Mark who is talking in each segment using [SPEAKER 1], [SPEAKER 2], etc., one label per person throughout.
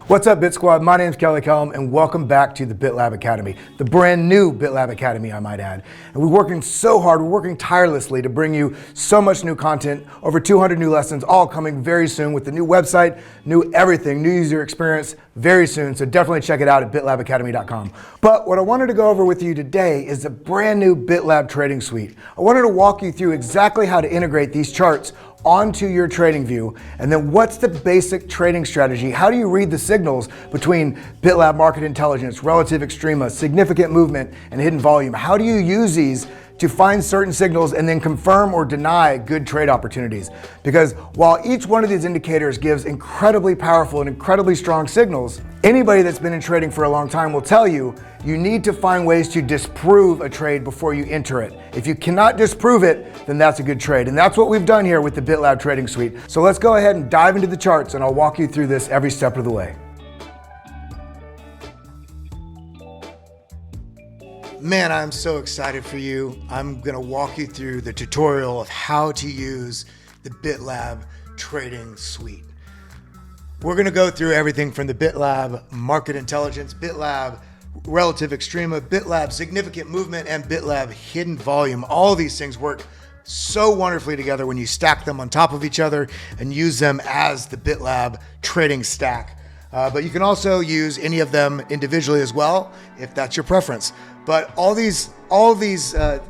[SPEAKER 1] What's up, BitSquad? My name's Kelly Kellum, and welcome back to the Bitlab Academy, the brand new Bitlab Academy, I might add. And we're working so hard, we're working tirelessly to bring you so much new content, over 200 new lessons, all coming very soon with the new website, new everything, new user experience very soon. So definitely check it out at bitlabacademy.com. But what I wanted to go over with you today is the brand new Bitlab Trading Suite. I wanted to walk you through exactly how to integrate these charts onto your trading view, and then what's the basic trading strategy? How do you read the signals between Bitlab Market Intelligence, relative extrema, significant movement, and hidden volume? How do you use these to find certain signals and then confirm or deny good trade opportunities? Because while each one of these indicators gives incredibly powerful and incredibly strong signals, anybody that's been in trading for a long time will tell you you need to find ways to disprove a trade before you enter it. If you cannot disprove it, then that's a good trade. And that's what we've done here with the Bitlab Trading Suite. So let's go ahead and dive into the charts, and I'll walk you through this every step of the way. Man, I'm so excited for you. I'm gonna walk you through the tutorial of how to use the Bitlab Trading Suite. We're gonna go through everything from the Bitlab Market Intelligence, Bitlab Relative Extrema, Bitlab Significant Movement, and Bitlab Hidden Volume. All of these things work so wonderfully together when you stack them on top of each other and use them as the Bitlab trading stack. But you can also use any of them individually as well, if that's your preference. But all these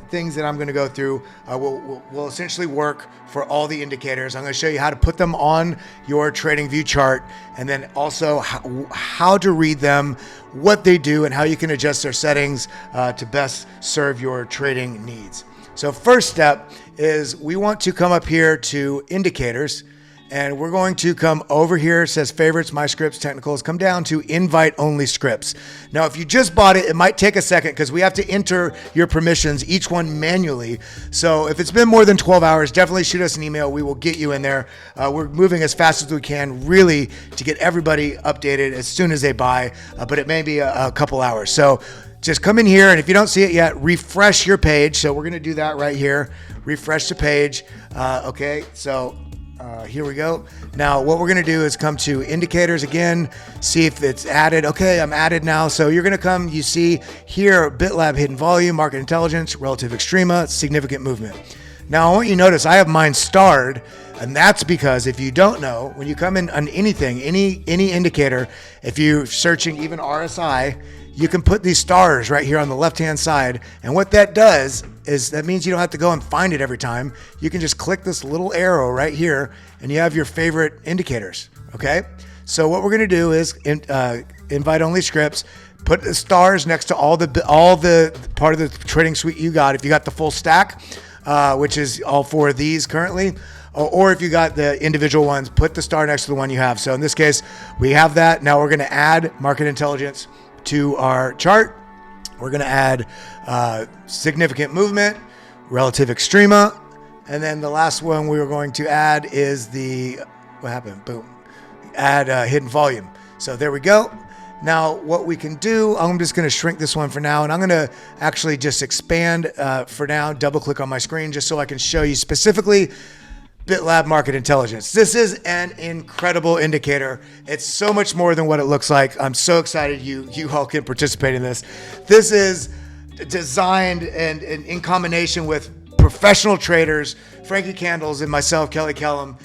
[SPEAKER 1] things that I'm going to go through will essentially work for all the indicators. I'm going to show you how to put them on your trading view chart, and then also how to read them, what they do, and how you can adjust their settings to best serve your trading needs. So first step is we want to come up here to indicators, and we're going to come over here. It says favorites, my scripts, technicals, come down to invite only scripts. Now, if you just bought it, it might take a second because we have to enter your permissions, each one manually. So if it's been more than 12 hours, definitely shoot us an email. We will get you in there. We're moving as fast as we can, really, to get everybody updated as soon as they buy, but it may be a couple hours. So just come in here, and if you don't see it yet, refresh your page. So we're gonna do that right here. Refresh the page. Okay, so here we go. Now what we're gonna do is come to indicators again, see if it's added. Okay, I'm added now. So you're gonna come, you see here, Bitlab Hidden Volume, Market Intelligence, Relative Extrema, Significant Movement. Now I want you to notice I have mine starred, and that's because if you don't know, when you come in on anything, any indicator, if you're searching even RSI, you can put these stars right here on the left-hand side. And what that does is that means you don't have to go and find it every time. You can just click this little arrow right here and you have your favorite indicators, okay? So what we're gonna do is invite only scripts, put the stars next to all the part of the trading suite you got. If you got the full stack, which is all four of these currently, or if you got the individual ones, put the star next to the one you have. So in this case, we have that. Now we're gonna add Market Intelligence to our chart. We're gonna add significant movement, relative extrema, and then the last one we were going to add is what happened? Boom. Add hidden volume. So there we go. Now what we can do, I'm just gonna shrink this one for now, and I'm gonna actually just expand for now, double click on my screen just so I can show you specifically Bitlab Market Intelligence. This is an incredible indicator. It's so much more than what it looks like. I'm so excited you all can participate in this. This is designed and in combination with professional traders, Frankie Candles and myself, Kelly Kellum,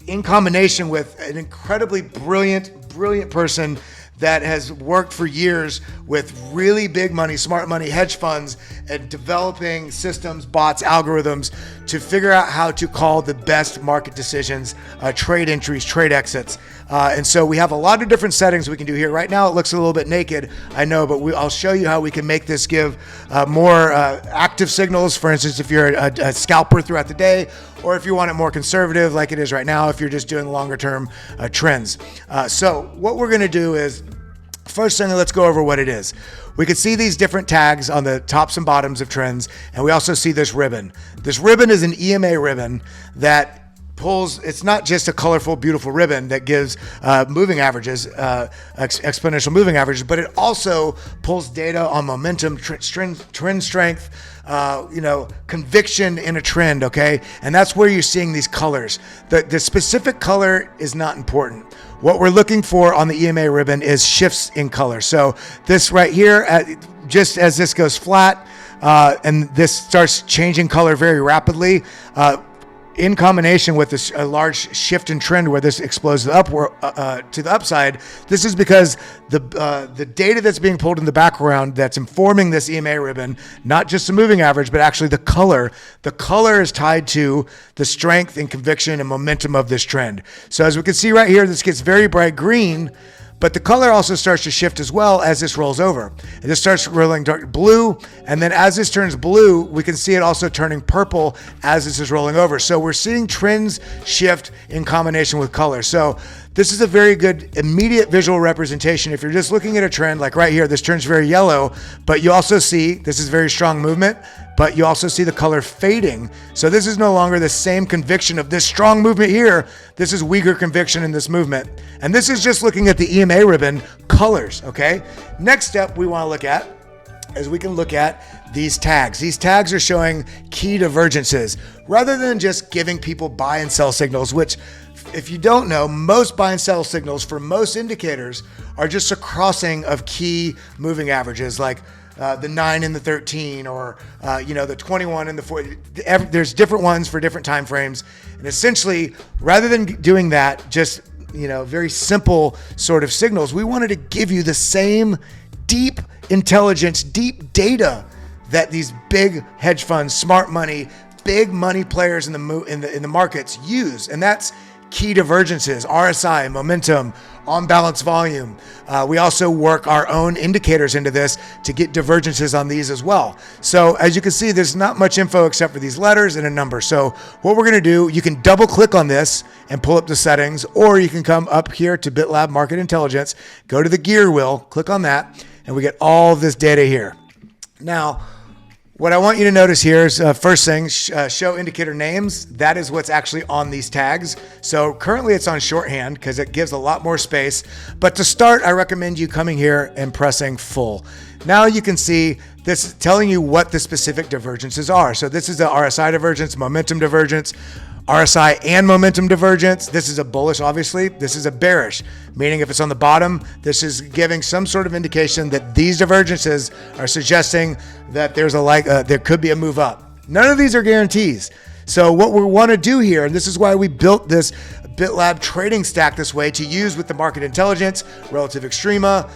[SPEAKER 1] in combination with an incredibly brilliant person that has worked for years with really big money, smart money, hedge funds, and developing systems, bots, algorithms to figure out how to call the best market decisions, trade entries, trade exits. And so we have a lot of different settings we can do here. Right now it looks a little bit naked, I know, but I'll show you how we can make this give more active signals. For instance, if you're a scalper throughout the day, or if you want it more conservative like it is right now, if you're just doing longer term trends. So what we're gonna do is, first thing, let's go over what it is. We can see these different tags on the tops and bottoms of trends, and we also see this ribbon. This ribbon is an EMA ribbon that pulls, it's not just a colorful, beautiful ribbon that gives moving averages, exponential moving averages, but it also pulls data on momentum, trend strength, conviction in a trend, okay? And that's where you're seeing these colors. The specific color is not important. What we're looking for on the EMA ribbon is shifts in color. So this right here, just as this goes flat, and this starts changing color very rapidly, in combination with a large shift in trend where this explodes to the upside. This is because the data that's being pulled in the background that's informing this EMA ribbon, not just the moving average, but actually the color is tied to the strength and conviction and momentum of this trend. So as we can see right here, this gets very bright green, but the color also starts to shift as well as this rolls over. And this starts rolling dark blue, and then as this turns blue, we can see it also turning purple as this is rolling over. So we're seeing trends shift in combination with color. So this is a very good immediate visual representation. If you're just looking at a trend, like right here, this turns very yellow, but you also see this is very strong movement, but you also see the color fading. So this is no longer the same conviction of this strong movement here. This is weaker conviction in this movement. And this is just looking at the EMA ribbon colors, okay? Next step we want to look at is we can look at these tags. These tags are showing key divergences rather than just giving people buy and sell signals, which if you don't know, most buy and sell signals for most indicators are just a crossing of key moving averages, like the 9 and the 13, or the 21 and the 40. There's different ones for different time frames, and essentially, rather than doing that, just very simple sort of signals, we wanted to give you the same deep intelligence, deep data that these big hedge funds, smart money, big money players in the markets use, and that's key divergences, RSI, momentum, on-balance volume. We also work our own indicators into this to get divergences on these as well. So as you can see, there's not much info except for these letters and a number. So what we're going to do, you can double click on this and pull up the settings, or you can come up here to Bitlab Market Intelligence, go to the gear wheel, click on that, and we get all this data here. Now, what I want you to notice here is first thing, show indicator names. That is what's actually on these tags. So currently it's on shorthand because it gives a lot more space. But to start, I recommend you coming here and pressing full. Now you can see this is telling you what the specific divergences are. So this is the RSI divergence, momentum divergence, RSI and momentum divergence. This is a bullish, obviously. This is a bearish, meaning if it's on the bottom, this is giving some sort of indication that these divergences are suggesting that there could be a move up. None of these are guarantees. So what we want to do here, and this is why we built this Bitlab trading stack this way to use with the market intelligence, relative extrema,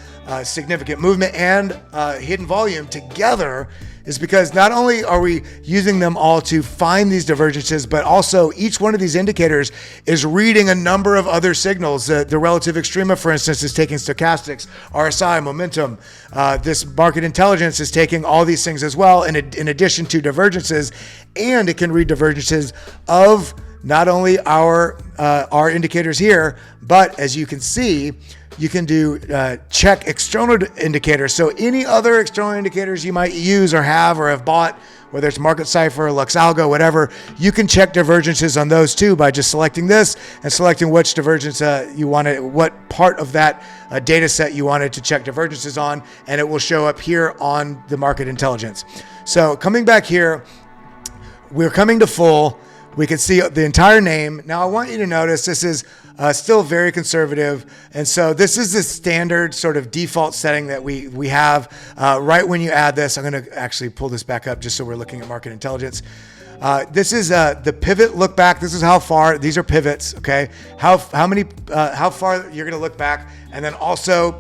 [SPEAKER 1] significant movement, and hidden volume together, is because not only are we using them all to find these divergences, but also each one of these indicators is reading a number of other signals. The relative extrema, for instance, is taking stochastics, RSI, momentum. This market intelligence is taking all these things as well, in addition to divergences, and it can read divergences of not only our indicators here, but as you can see, you can do check external indicators. So any other external indicators you might use or have bought, whether it's Market Cipher, Lux Algo, whatever, you can check divergences on those too by just selecting this and selecting which divergence you wanted, what part of that data set you wanted to check divergences on, and it will show up here on the market intelligence. So coming back here, we're coming to full. We can see the entire name. Now I want you to notice this is still very conservative. And so this is the standard sort of default setting that we have right when you add this. I'm going to actually pull this back up just so we're looking at market intelligence. This is the pivot look back. This is how far, these are pivots, okay? How far you're going to look back, and then also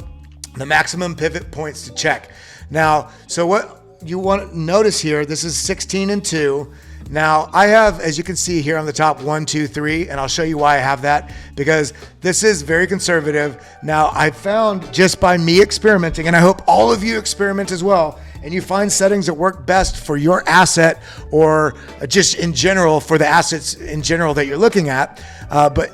[SPEAKER 1] the maximum pivot points to check. Now, so what you want to notice here, this is 16 and 2. Now I have, as you can see here on the top, 1, 2, 3, and I'll show you why I have that, because this is very conservative. Now I found just by me experimenting, and I hope all of you experiment as well, and you find settings that work best for your asset, or just in general for the assets in general that you're looking at,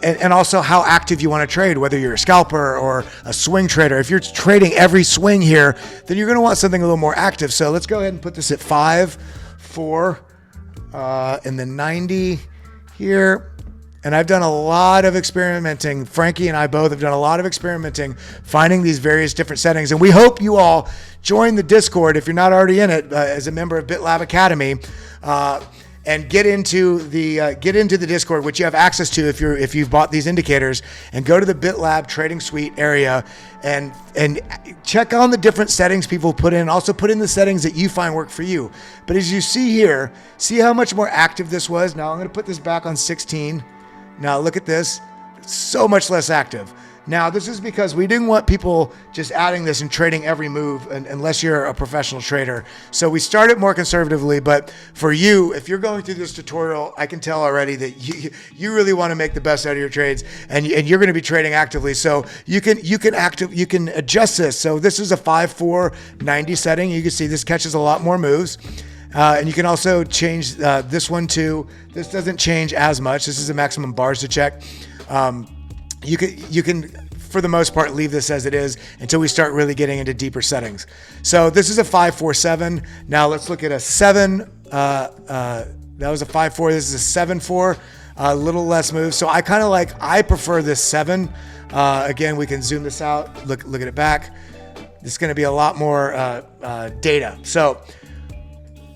[SPEAKER 1] and also how active you want to trade, whether you're a scalper or a swing trader. If you're trading every swing here, then you're going to want something a little more active. So let's go ahead and put this at 5, 4, and then 90 here, and I've done a lot of experimenting. Frankie and I both have done a lot of experimenting, finding these various different settings. And we hope you all join the Discord if you're not already in it as a member of Bitlab Academy, and get into the Discord, which you have access to if you've bought these indicators, and go to the Bitlab Trading Suite area and check on the different settings people put in. Also put in the settings that you find work for you. But as you see here, see how much more active this was. Now I'm going to put this back on 16. Now look at this, it's so much less active. Now this is because we didn't want people just adding this and trading every move unless you're a professional trader. So we started more conservatively, but for you, if you're going through this tutorial, I can tell already that you really want to make the best out of your trades, and you're going to be trading actively. So you can adjust this. So this is a 5-4-90 setting. You can see this catches a lot more moves. And you can also change this one too. This doesn't change as much. This is the maximum bars to check. You can, for the most part, leave this as it is until we start really getting into deeper settings. So this is a 5-4-7. Now let's look at a 7. That was a 5-4. This is a 7-4. A little less moves. So I prefer this 7. Again, we can zoom this out. Look at it back. This is going to be a lot more data. So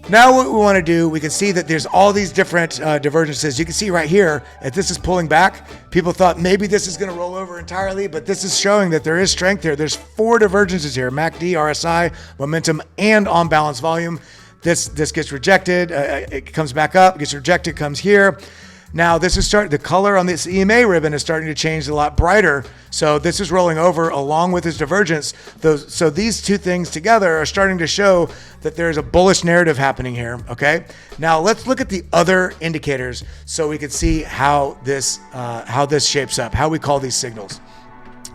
[SPEAKER 1] now what we want to do, we can see that there's all these different divergences. You can see right here, if this is pulling back, people thought maybe this is going to roll over entirely, but this is showing that there is strength here. There's 4 divergences here: MACD, RSI, momentum, and on balance volume. This gets rejected, it comes back up, gets rejected, comes here. Now this is the color on this EMA ribbon is starting to change a lot brighter. So this is rolling over along with this divergence. So these two things together are starting to show that there's a bullish narrative happening here. Okay. Now let's look at the other indicators so we can see how this shapes up, how we call these signals.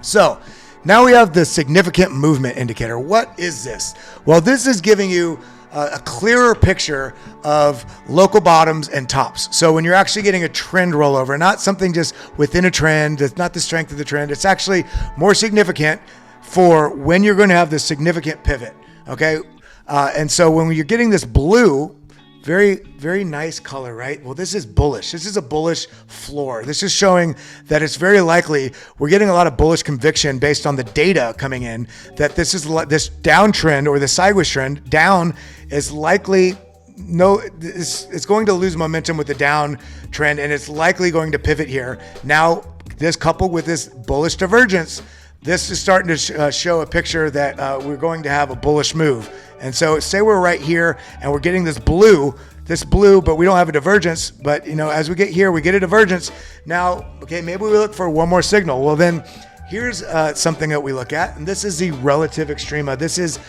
[SPEAKER 1] So now we have the significant movement indicator. What is this? Well, this is giving you a clearer picture of local bottoms and tops. So when you're actually getting a trend rollover, not something just within a trend, it's not the strength of the trend, it's actually more significant for when you're going to have this significant pivot. Okay. And so when you're getting this blue, very, very nice color, right? Well, this is bullish. This is a bullish floor. This is showing that it's very likely we're getting a lot of bullish conviction based on the data coming in that this downtrend or the sideways trend down is likely it's going to lose momentum with the down trend, and it's likely going to pivot here. Now, this coupled with this bullish divergence, this is starting to show a picture that we're going to have a bullish move. And so say we're right here and we're getting this blue, but we don't have a divergence. But as we get here, we get a divergence. Now, okay, maybe we look for one more signal. Well, then here's something that we look at, and this is the relative extrema. This is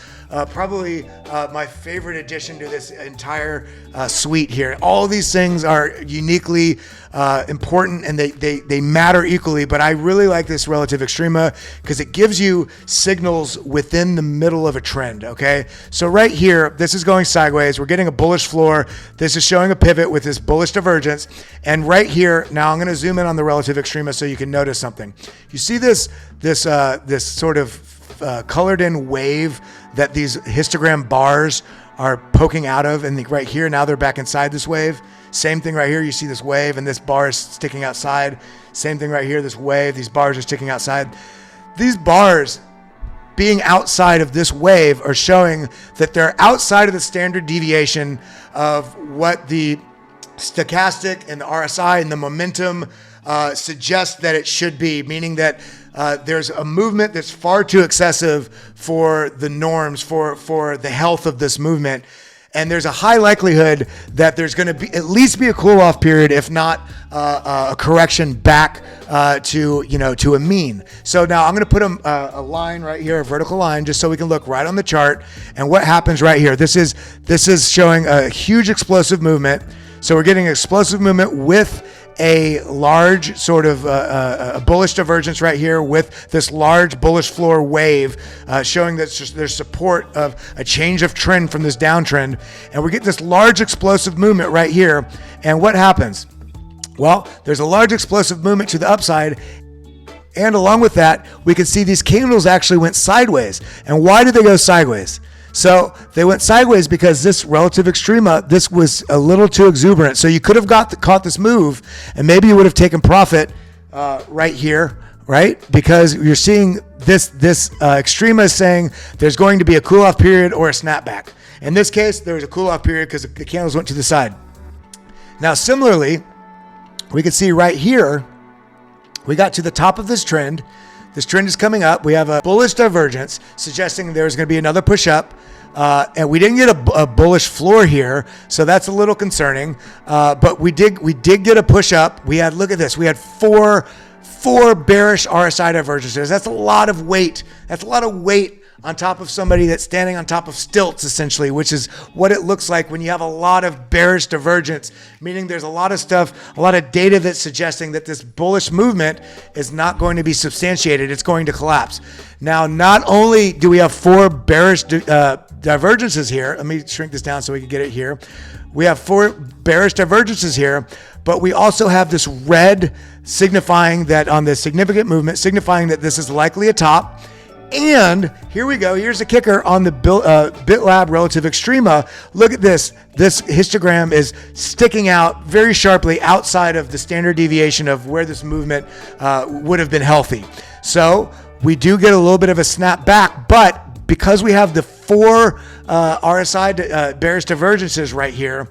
[SPEAKER 1] probably my favorite addition to this entire suite here. All these things are uniquely important, and they matter equally, but I really like this relative extrema because it gives you signals within the middle of a trend. Okay, so right here, this is going sideways. We're getting a bullish floor. This is showing a pivot with this bullish divergence, and right here, now I'm going to zoom in on the relative extrema so you can notice something. You see this sort of colored in wave that these histogram bars are poking out of, and right here, now they're back inside this wave. Same thing right here, you see this wave and this bar is sticking outside. Same thing right here, this wave, these bars are sticking outside. These bars being outside of this wave are showing that they're outside of the standard deviation of what the stochastic and the RSI and the momentum suggest that it should be, meaning that there's a movement that's far too excessive for the norms, for the health of this movement. And there's a high likelihood that there's going to be at least be a cool off period, if not a correction back to a mean. So now I'm going to put a line right here, a vertical line, just so we can look right on the chart. And what happens right here? This is showing a huge explosive movement. So we're getting explosive movement with a large sort of a bullish divergence right here with this large bullish floor wave showing that there's support of a change of trend from this downtrend. And we get this large explosive movement right here. And what happens? Well, there's a large explosive movement to the upside. And along with that, we can see these candles actually went sideways. And why did they go sideways? So they went sideways because this relative extrema, this was a little too exuberant. So you could have caught this move, and maybe you would have taken profit right here, right? Because you're seeing this extrema is saying there's going to be a cool-off period or a snapback. In this case, there was a cool-off period because the candles went to the side. Now, similarly, we can see right here, we got to the top of this trend. This trend is coming up. We have a bullish divergence suggesting there's going to be another push up. And we didn't get a bullish floor here, so that's a little concerning. But we did get a push up. We had, look at this, we had four bearish RSI divergences. That's a lot of weight. That's a lot of weight on top of somebody that's standing on top of stilts, essentially, which is what it looks like when you have a lot of bearish divergence, meaning there's a lot of stuff, a lot of data that's suggesting that this bullish movement is not going to be substantiated. It's going to collapse. Now, not only do we have four bearish divergences here, let me shrink this down so we can get it here. We have four bearish divergences here, but we also have this red signifying that on this significant movement, signifying that this is likely a top. And here we go. Here's the kicker on the Bitlab relative extrema. Look at this. This histogram is sticking out very sharply outside of the standard deviation of where this movement would have been healthy. So we do get a little bit of a snap back, but because we have the four RSI bearish divergences right here,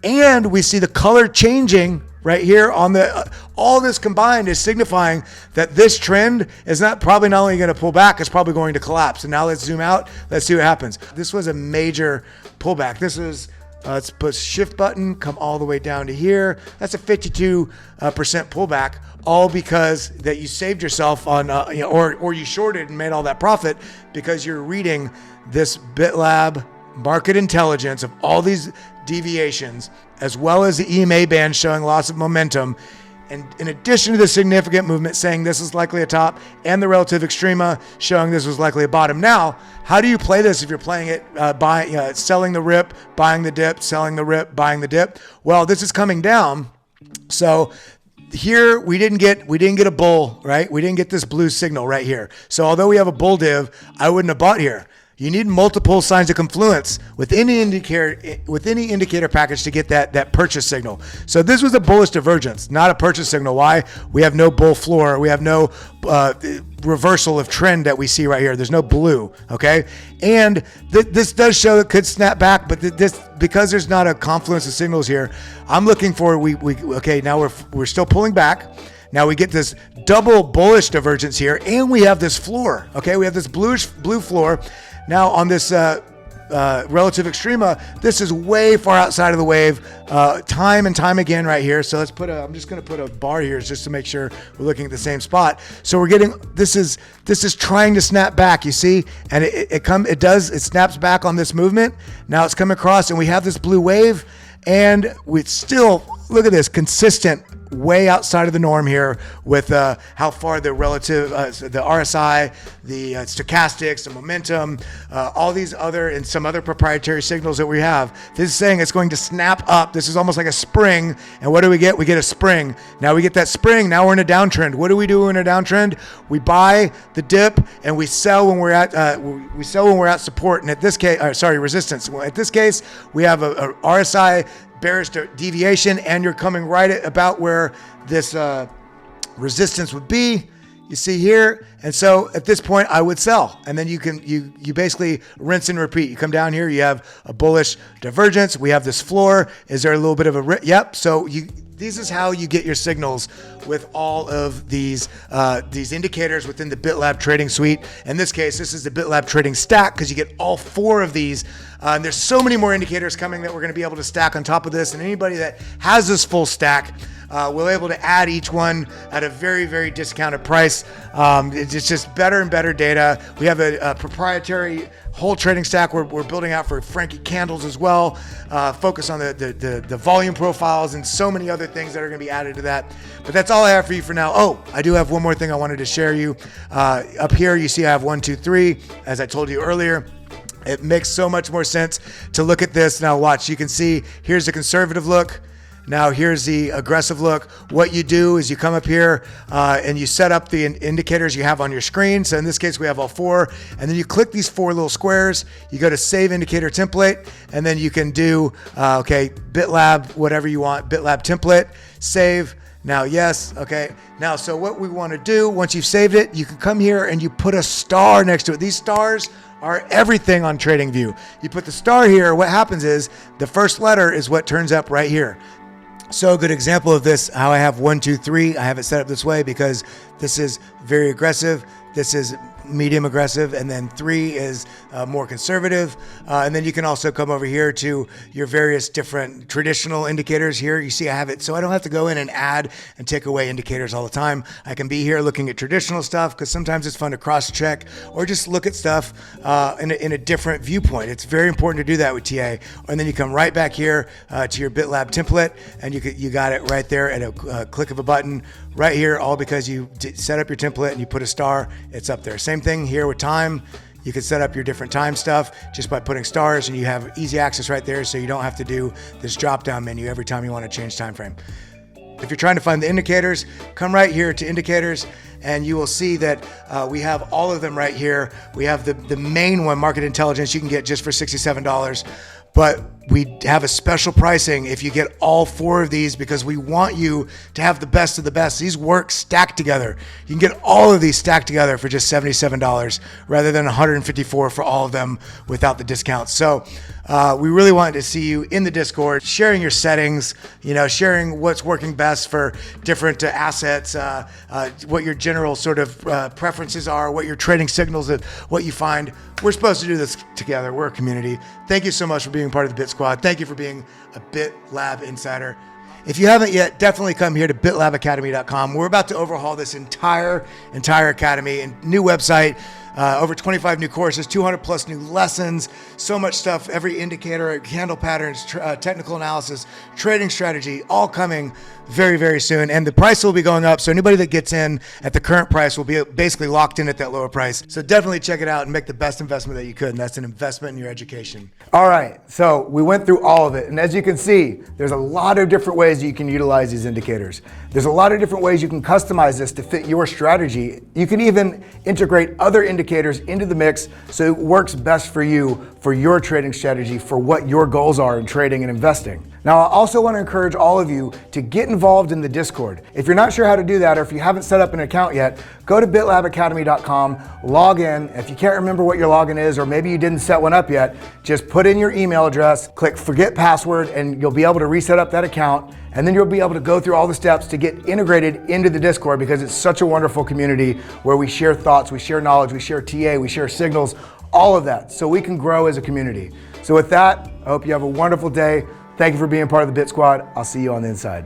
[SPEAKER 1] and we see the color changing right here on the, all this combined is signifying that this trend is probably not only going to pull back, it's probably going to collapse. And now let's zoom out. Let's see what happens. This was a major pullback. This was, let's put shift button, come all the way down to here. That's a 52% pullback, all because that you saved yourself on, or you shorted and made all that profit because you're reading this Bitlab Market Intelligence of all these deviations, as well as the EMA band showing loss of momentum. And in addition to the significant movement saying this is likely a top and the relative extrema showing this was likely a bottom. Now, how do you play this if you're playing it selling the rip, buying the dip, selling the rip, buying the dip? Well, this is coming down. So here we didn't get a bull, right? We didn't get this blue signal right here. So although we have a bull div, I wouldn't have bought here. You need multiple signs of confluence with any indicator package to get that purchase signal. So this was a bullish divergence, not a purchase signal. Why? We have no bull floor. We have no reversal of trend that we see right here. There's no blue, okay? And this does show it could snap back, but this, because there's not a confluence of signals here, I'm looking for, okay, now we're still pulling back. Now we get this double bullish divergence here, and we have this floor, okay? We have this blue floor. Now on this relative extrema, this is way far outside of the wave, time and time again right here. So let's I'm just going to put a bar here just to make sure we're looking at the same spot. So we're getting, this is trying to snap back, you see, and it snaps back on this movement. Now it's coming across and we have this blue wave, and we still, look at this, consistent, way outside of the norm here with how far the relative, the RSI, the stochastics, the momentum, all these other and some other proprietary signals that we have. This is saying it's going to snap up. This is almost like a spring. And what do we get? We get a spring. Now we get that spring. Now we're in a downtrend. What do we do in a downtrend? We buy the dip and we sell when we're at support. And at this case, resistance. At this case, we have a RSI bearish deviation, and you're coming right at about where this resistance would be. You see here, and so at this point I would sell, and then you basically rinse and repeat. You come down here, you have a bullish divergence. We have this floor. Is there a little bit of a yep? So this is how you get your signals with all of these indicators within the Bitlab trading suite. In this case, this is the Bitlab trading stack because you get all four of these. And there's so many more indicators coming that we're going to be able to stack on top of this. And anybody that has this full stack, we're able to add each one at a very, very discounted price. It's just better and better data. We have a proprietary whole trading stack we're building out for Frankie Candles as well. Focus on the volume profiles and so many other things that are going to be added to that. But that's all I have for you for now. Oh, I do have one more thing I wanted to share you. Up here, you see I have 1, 2, 3, as I told you earlier. It makes so much more sense to look at this. Now watch, you can see here's a conservative look. Now here's the aggressive look. What you do is you come up here and you set up the indicators you have on your screen. So in this case, we have all 4. And then you click these 4 little squares. You go to Save Indicator Template. And then you can do, Bitlab, whatever you want, Bitlab template, save. Now, yes, okay. Now, so what we want to do, once you've saved it, you can come here and you put a star next to it. These stars are everything on TradingView. You put the star here, what happens is the first letter is what turns up right here. So a good example of this, how I have 1, 2, 3. I have it set up this way because this is very aggressive. This is medium aggressive, and then 3 is more conservative. And then you can also come over here to your various different traditional indicators here. You see I have it so I don't have to go in and add and take away indicators all the time. I can be here looking at traditional stuff because sometimes it's fun to cross-check or just look at stuff in a different viewpoint. It's very important to do that with TA. And then you come right back here to your Bitlab template, and you got it right there at a click of a button right here, all because you set up your template and you put a star. It's up there. Same thing here with time. You can set up your different time stuff just by putting stars, and you have easy access right there, so you don't have to do this drop-down menu every time you want to change time frame. If you're trying to find the indicators, come right here to indicators, and you will see that we have all of them right here. We have the main one, Market Intelligence, you can get just for $67. But we have a special pricing if you get all 4 of these because we want you to have the best of the best. These work stacked together. You can get all of these stacked together for just $77 rather than $154 for all of them without the discount. So we really wanted to see you in the Discord, sharing your settings, sharing what's working best for different assets, what your general sort of preferences are, what your trading signals, what you find. We're supposed to do this together. We're a community. Thank you so much for being part of the BitSquad. Thank you for being a BitLab insider. If you haven't yet, definitely come here to bitlabacademy.com. We're about to overhaul this entire academy and new website. Over 25 new courses, 200 plus new lessons, so much stuff, every indicator, candle patterns, technical analysis, trading strategy, all coming very, very soon. And the price will be going up. So anybody that gets in at the current price will be basically locked in at that lower price. So definitely check it out and make the best investment that you could. And that's an investment in your education.
[SPEAKER 2] All right, so we went through all of it. And as you can see, there's a lot of different ways you can utilize these indicators. There's a lot of different ways you can customize this to fit your strategy. You can even integrate other indicators into the mix so it works best for you, for your trading strategy, for what your goals are in trading and investing. Now, I also want to encourage all of you to get involved in the Discord. If you're not sure how to do that, or if you haven't set up an account yet, go to bitlabacademy.com, log in. If you can't remember what your login is, or maybe you didn't set one up yet, just put in your email address, click forget password, and you'll be able to reset up that account. And then you'll be able to go through all the steps to get integrated into the Discord because it's such a wonderful community where we share thoughts, we share knowledge, we share TA, we share signals, all of that, so we can grow as a community. So with that, I hope you have a wonderful day. Thank you for being part of the BitSquad. I'll see you on the inside.